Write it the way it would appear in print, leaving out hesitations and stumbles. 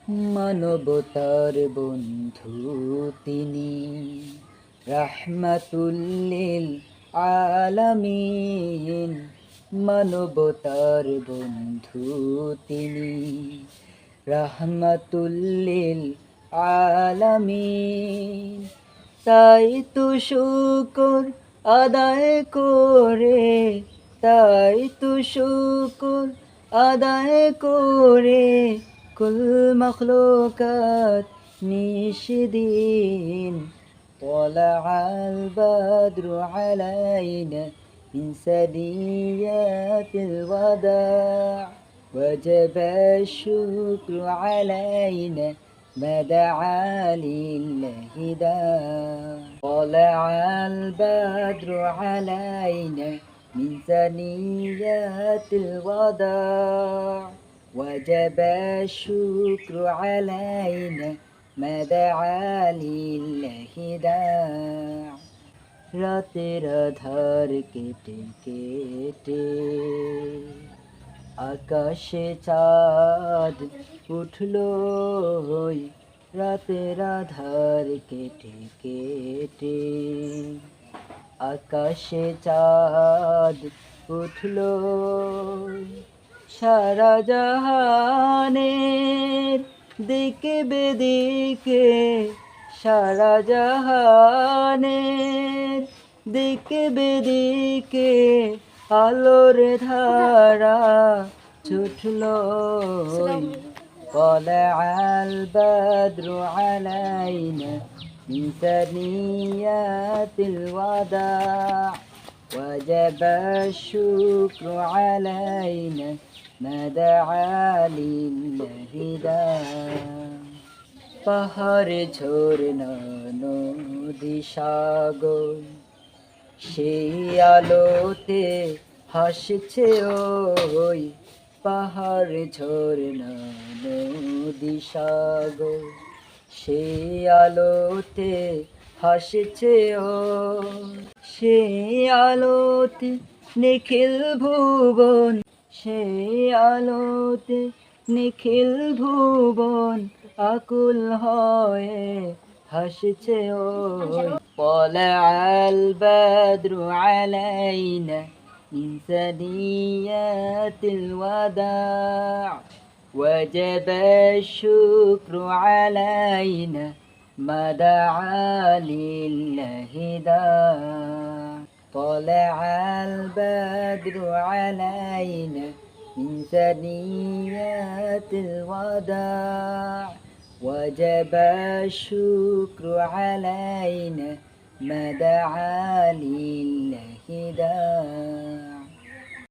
মানবতার বন্ধু তিনি, রাহমাতুল লিল আলামিন। মানবতার বন্ধু তিনি, রাহমাতুল লিল আলামিন। তাই তো শুকর আদায় করে, তাই তো শুকর আদায় করে, কুল মখলুকাত নিশিদিন। طلع البدر علينا من ثنيات الوداع، وجب الشكر علينا ما دعا لله داع. طلع البدر علينا من ثنيات الوداع، وجب الشكر علينا ما دعا لله داع. রাতের আধার কেটে কেটে আকাশে চাঁদ উঠলো, রাতের আধার কেটে কেটে আকাশে চাঁদ উঠলো। সারা জাহানের দিকে বেদিকে, সারা জাহানের দিকে বেদিকে আলোর ধারা ছুটলো। طلع البدر علينا من ثنيات الوداع، وجب الشكر علينا ما دعا لله داع. পাহাড়ে ঝরনা নদী সাগর সেই আলোতে হাসছে ওই। পাহাড় ঝরনা নদী সাগর সেই আলোতে হাসছে ওই। সেই আলোতে নিখিল ভুবন, সেই আলোতে নিখিল ভুবন আকুল হয়ে হাসছে ওই। طلع البدر علينا من ثنيات الوداع، وجب الشكر علينا ما دعا لله داع. طلع البدر علينا من ثنيات الوداع، وجب الشكر علينا ما دعا لله